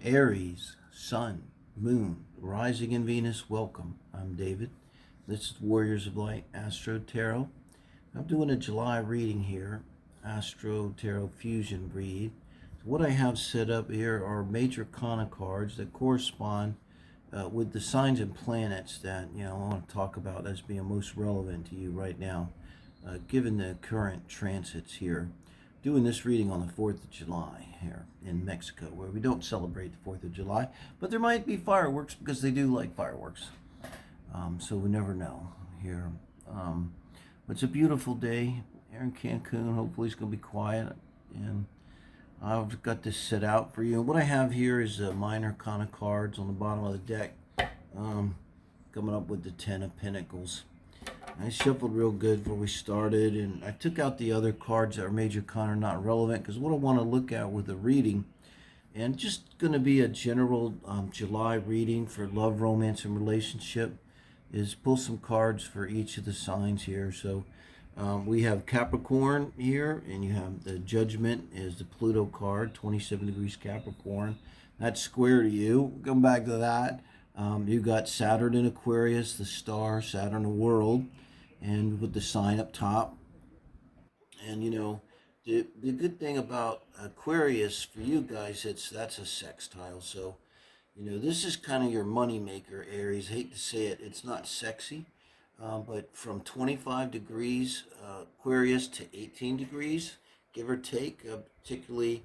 Aries, Sun, Moon, Rising in Venus, welcome. I'm David. This is Warriors of Light Astro-Tarot. I'm doing a July reading here, Astro-Tarot Fusion read. So what I have set up here are major arcana cards that correspond with the signs and planets that I want to talk about as being most relevant to you right now, given the current transits here. Doing this reading on the 4th of July here in Mexico, where we don't celebrate the 4th of July, but there might be fireworks because they do like fireworks. So we never know here. But it's a beautiful day here in Cancun. Hopefully it's going to be quiet. And I've got this set out for you. And what I have here is minor arcana cards on the bottom of the deck. Coming up with the 10 of Pentacles. I shuffled real good before we started, and I took out the other cards that are major arcana, not relevant, because what I want to look at with the reading, and just going to be a general July reading for love, romance, and relationship, is pull some cards for each of the signs here. So we have Capricorn here, and you have the Judgment is the Pluto card, 27 degrees Capricorn. That's square to you. We'll come back to that. You got Saturn in Aquarius, the star, Saturn, the world, and with the sign up top. And the good thing about Aquarius for you guys, that's a sextile. So this is kind of your money maker, Aries. I hate to say it, it's not sexy, but from 25 degrees Aquarius to 18 degrees, give or take, particularly.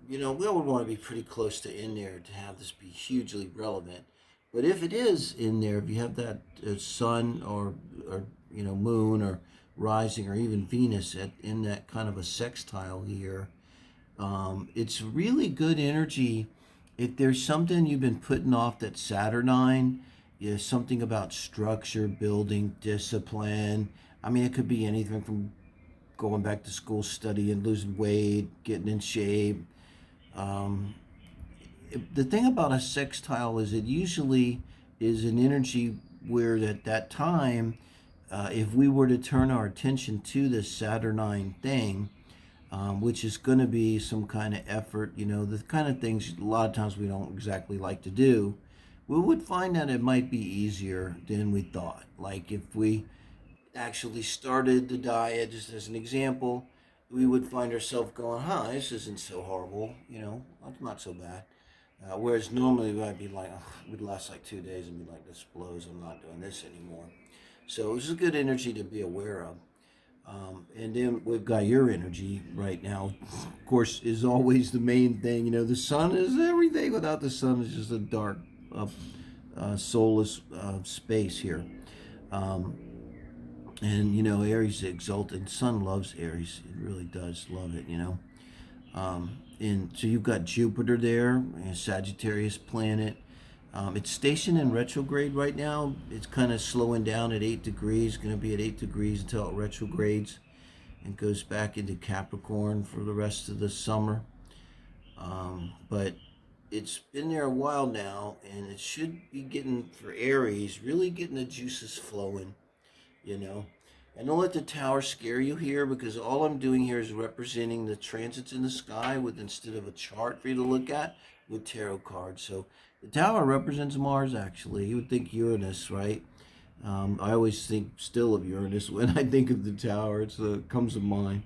We would want to be pretty close to in there to have this be hugely relevant. But if it is in there, if you have that sun or moon or rising or even Venus in that kind of a sextile here, it's really good energy. If there's something you've been putting off that's Saturnine, something about structure, building, discipline. I mean, it could be anything from going back to school, studying, losing weight, getting in shape. The thing about a sextile is it usually is an energy where at that time, if we were to turn our attention to this Saturnine thing, which is going to be some kind of effort, the kind of things a lot of times we don't exactly like to do, we would find that it might be easier than we thought. Like if we actually started the diet, just as an example, we would find ourselves going, this isn't so horrible, it's not so bad. Whereas normally I'd be like, we'd last like 2 days and be like, this blows, I'm not doing this anymore. So this is good energy to be aware of. And then we've got your energy right now, of course, is always the main thing. The sun is everything. Without the sun, it's just a dark, soulless space here. And Aries is exalted. Sun loves Aries. It really does love it, And so you've got Jupiter there, a Sagittarius planet. It's stationed in retrograde right now. It's kind of slowing down at 8 degrees. Going to be at 8 degrees until it retrogrades and goes back into Capricorn for the rest of the summer. But it's been there a while now, and it should be getting, for Aries, really getting the juices flowing. And don't let the tower scare you here, because all I'm doing here is representing the transits in the sky with, instead of a chart for you to look at, with tarot cards. So the tower represents Mars, actually. You would think Uranus, right? I always think still of Uranus when I think of the tower. It comes to mind.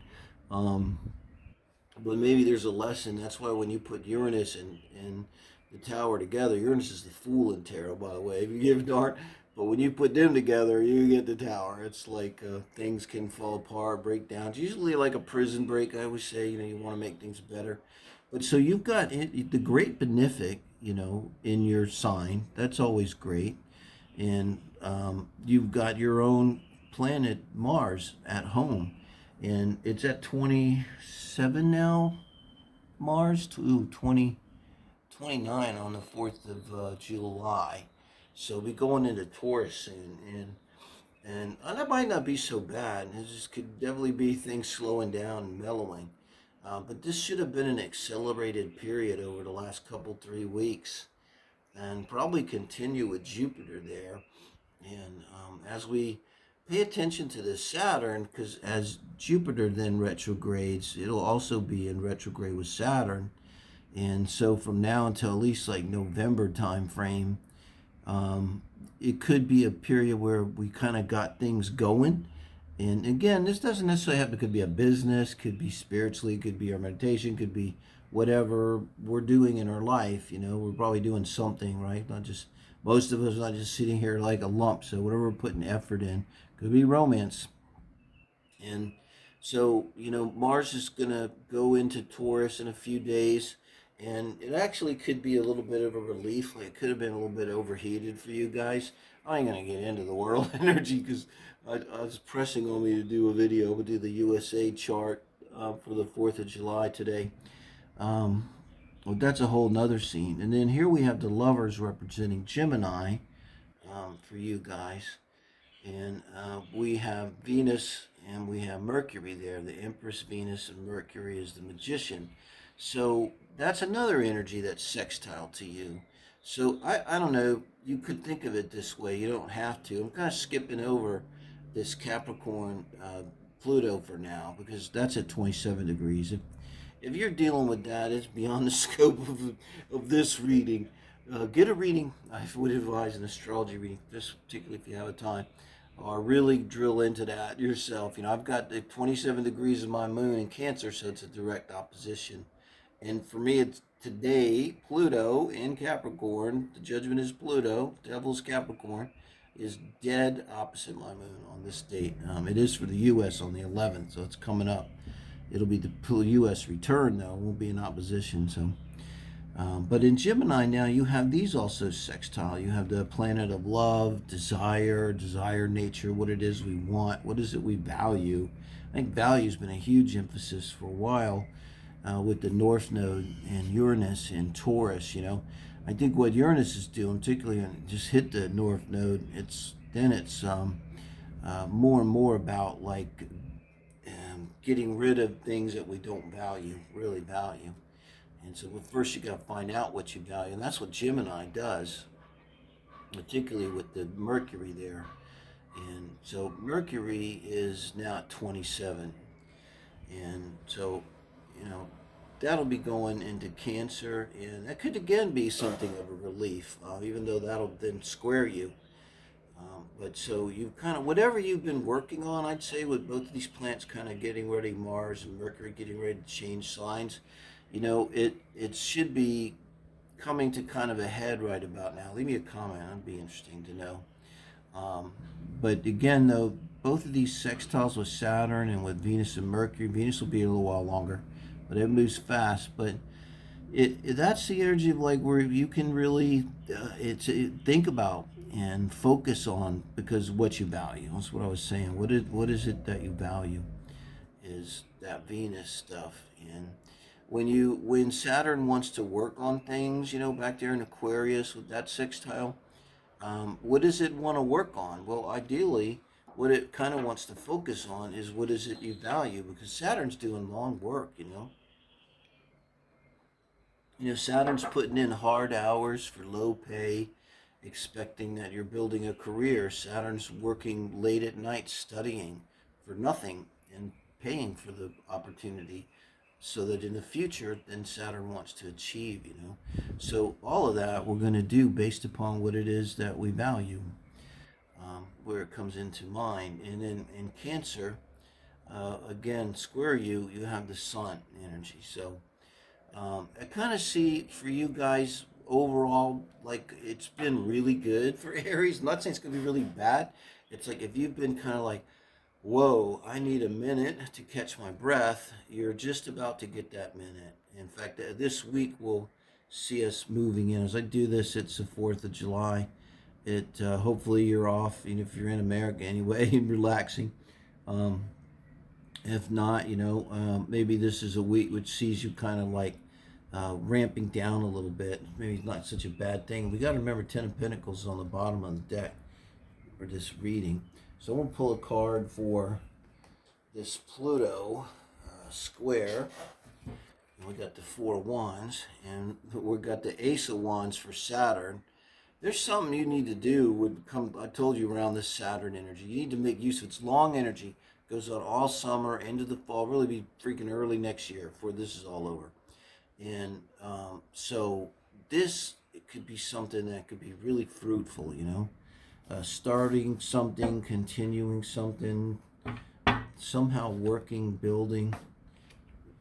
But maybe there's a lesson. That's why when you put Uranus and the tower together, Uranus is the fool in tarot, by the way, if you give a darn. But when you put them together, you get the tower. It's like things can fall apart, break down. It's usually like a prison break, I always say. You want to make things better. But so you've got the great benefic, in your sign. That's always great. And you've got your own planet, Mars, at home. And it's at 27 now, Mars, to 29 on the 4th of July. So we'll be going into Taurus soon, and that might not be so bad. It just could definitely be things slowing down and mellowing. But this should have been an accelerated period over the last 3 weeks, and probably continue with Jupiter there. And as we pay attention to this Saturn, because as Jupiter then retrogrades, it'll also be in retrograde with Saturn. And so from now until at least like November time frame, it could be a period where we kind of got things going. And again, this doesn't necessarily have to, could be a business, could be spiritually, could be our meditation, could be whatever we're doing in our life. We're probably doing something, right? Not just, most of us are not just sitting here like a lump. So whatever we're putting effort in, could be romance. And so, Mars is going to go into Taurus in a few days. And it actually could be a little bit of a relief. Like, it could have been a little bit overheated for you guys. I ain't going to get into the world energy because I was pressing on me to do a video. We'll do the USA chart for the 4th of July today. Well, that's a whole nother scene. And then here we have the lovers representing Gemini for you guys. And we have Venus and we have Mercury there. The Empress Venus and Mercury is the magician. So that's another energy that's sextile to you. So I don't know, you could think of it this way. You don't have to. I'm kind of skipping over this Capricorn Pluto for now because that's at 27 degrees. If you're dealing with that, it's beyond the scope of this reading. Get a reading. I would advise an astrology reading, just particularly if you have a time, or really drill into that yourself. I've got the 27 degrees of my moon in Cancer, so it's a direct opposition. And for me, it's today, Pluto in Capricorn, the judgment is Pluto, devil's Capricorn, is dead opposite my moon on this date. It is for the U.S. on the 11th, so it's coming up. It'll be the U.S. return, though. It won't be in opposition. So, but in Gemini now, you have these also sextile. You have the planet of love, desire, nature, what it is we want, what is it we value. I think value has been a huge emphasis for a while with the North Node and Uranus in Taurus. I think what Uranus is doing, particularly when it just hit the North Node, it's more and more about like getting rid of things that we don't really value. And so first you got to find out what you value. And that's what Gemini does, particularly with the Mercury there. And so Mercury is now at 27. And so, that'll be going into Cancer. And that could again be something of a relief, even though that'll then square you. But so you kind of, whatever you've been working on, I'd say with both of these planets kind of getting ready, Mars and Mercury getting ready to change signs, it should be coming to kind of a head right about now. Leave me a comment. It'd be interesting to know. But again, though, both of these sextiles with Saturn and with Venus and Mercury, Venus will be a little while longer, but it moves fast. But that's the energy of like where you can really think about and focus on because what you value. That's what I was saying. What is it that you value? Is that Venus stuff. And when Saturn wants to work on things, back there in Aquarius with that sextile, what does it want to work on? Well, ideally, what it kind of wants to focus on is what is it you value, because Saturn's doing long work. Saturn's putting in hard hours for low pay, expecting that you're building a career. Saturn's working late at night studying for nothing and paying for the opportunity so that in the future then Saturn wants to achieve. So all of that we're going to do based upon what it is that we value, where it comes into mind. And then in Cancer, again, square you have the Sun energy. So I kind of see for you guys overall, like it's been really good for Aries. I'm not saying it's going to be really bad. It's like if you've been kind of like, whoa, I need a minute to catch my breath, you're just about to get that minute. In fact, this week will see us moving in. As I do this, it's the 4th of July. Hopefully you're off, even if you're in America anyway, and relaxing. If not, maybe this is a week which sees you kind of like ramping down a little bit. Maybe it's not such a bad thing. We got to remember 10 of Pentacles on the bottom of the deck for this reading. So I'm going to pull a card for this Pluto square. And we got the 4 of Wands, and we got the Ace of Wands for Saturn. There's something you need to do I told you, around this Saturn energy. You need to make use of its long energy. It goes on all summer, into the fall, really be freaking early next year before this is all over. And so this, it could be something that could be really fruitful, you know, starting something, continuing something, somehow working, building,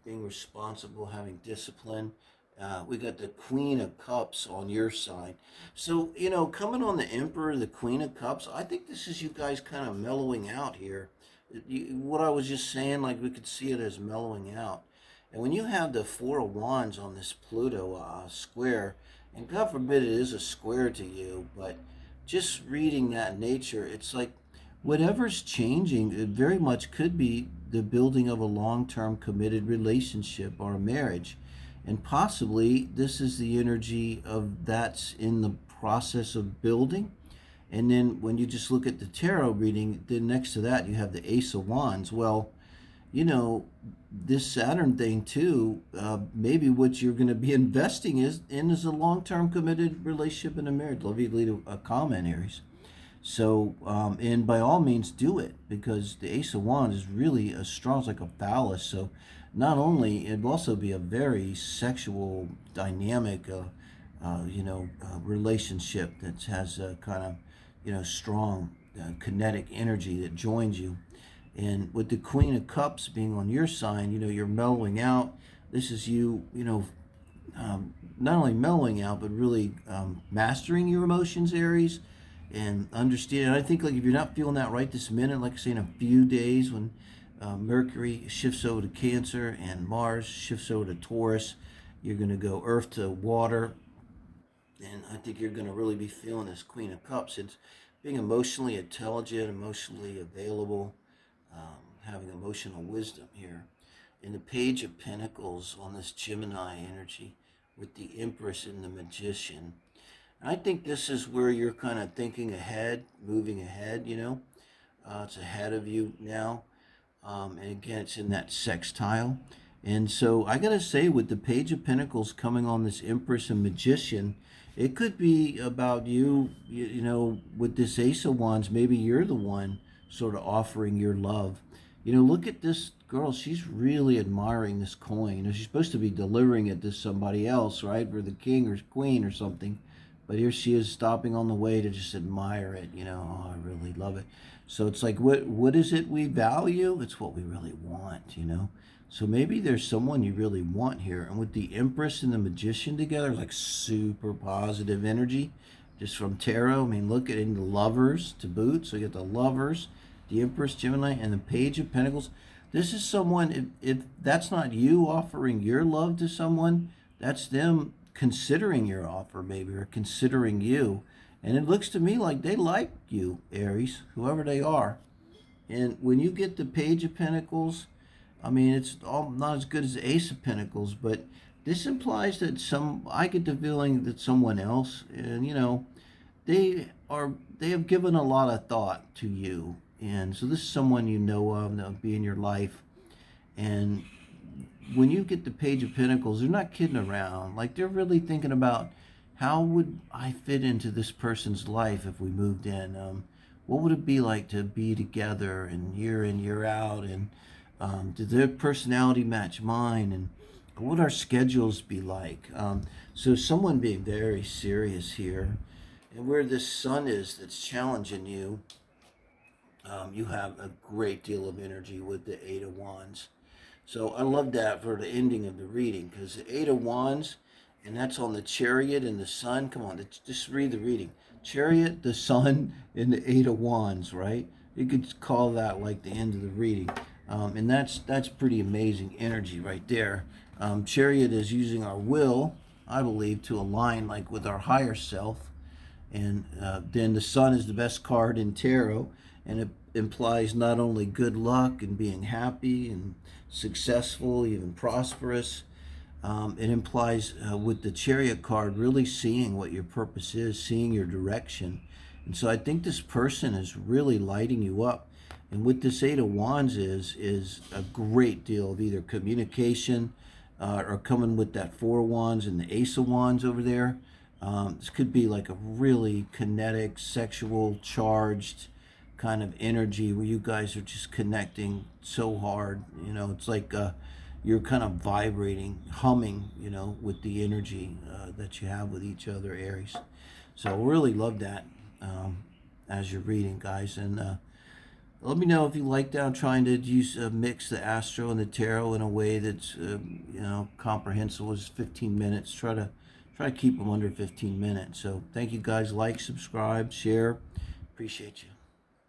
being responsible, having discipline. We got the Queen of Cups on your side. So, you know, coming on the Emperor, the Queen of Cups, I think this is you guys kind of mellowing out here. What I was just saying, like we could see it as mellowing out. And when you have the Four of Wands on this Pluto square, and God forbid it is a square to you, but just reading that nature, it's like whatever's changing, it very much could be the building of a long-term committed relationship or a marriage. And possibly this is the energy of that's in the process of building. And then when you just look at the tarot reading, then next to that you have the Ace of Wands. Well, you know, this Saturn thing too, maybe what you're going to be investing is a long-term committed relationship and a marriage. Love you to leave a comment, Aries. So, and by all means, do it, because the Ace of Wands is really a strong, it's like a phallus. So, not only it'll also be a very sexual, dynamic, relationship that has a kind of, strong kinetic energy that joins you. And with the Queen of Cups being on your side, you're mellowing out. This is you, not only mellowing out, but really mastering your emotions, Aries, and understanding. I think, like, if you're not feeling that right this minute, like I say, in a few days when Mercury shifts over to Cancer and Mars shifts over to Taurus, you're going to go Earth to water, and I think you're going to really be feeling this Queen of Cups. It's being emotionally intelligent, emotionally available, having emotional wisdom here. In the Page of Pentacles on this Gemini energy with the Empress and the Magician, I think this is where you're kind of thinking ahead, moving ahead, it's ahead of you now. And again, it's in that sextile. And so I got to say, with the Page of Pentacles coming on this Empress and Magician, it could be about with this Ace of Wands, maybe you're the one sort of offering your love. Look at this girl. She's really admiring this coin. She's supposed to be delivering it to somebody else, right? For the king or queen or something. But here she is stopping on the way to just admire it. Oh, I really love it. So it's like, what is it we value? It's what we really want, So maybe there's someone you really want here. And with the Empress and the Magician together, like super positive energy just from tarot. I mean, look at it, the Lovers to boot. So you get the Lovers, the Empress, Gemini, and the Page of Pentacles. This is someone, if that's not you offering your love to someone, that's them considering your offer, maybe, or considering you. And it looks to me like they like you, Aries, whoever they are. And when you get the Page of Pentacles, I mean, it's all not as good as the Ace of Pentacles, but this implies that I get the feeling that someone else, and they have given a lot of thought to you. And so this is someone you know of that will be in your life. And when you get the Page of Pentacles, they're not kidding around. Like, they're really thinking about, how would I fit into this person's life if we moved in? What would it be like to be together and in, year out? And did their personality match mine? And what would our schedules be like? So someone being very serious here. And where this sun is that's challenging you, you have a great deal of energy with the Eight of Wands. So I love that for the ending of the reading, because the Eight of Wands, and that's on the Chariot and the Sun. Come on, just read the reading. Chariot, the Sun, and the Eight of Wands, right? You could call that like the end of the reading. And that's pretty amazing energy right there. Chariot is using our will, I believe, to align like with our higher self. And then the Sun is the best card in tarot, and it implies not only good luck and being happy and successful, even prosperous. It implies with the Chariot card really seeing what your purpose is, seeing your direction. And so I think this person is really lighting you up. And with this Eight of Wands is a great deal of either communication or coming with that Four of Wands and the Ace of Wands over there. This could be like a really kinetic, sexual, charged kind of energy where you guys are just connecting so hard. It's like you're kind of vibrating, humming, with the energy that you have with each other, Aries. So really love that as you're reading, guys. And let me know if you like that. I'm trying to mix the astro and the tarot in a way that's comprehensible. It's 15 minutes. Try to keep them under 15 minutes. So thank you, guys. Like, subscribe, share. Appreciate you.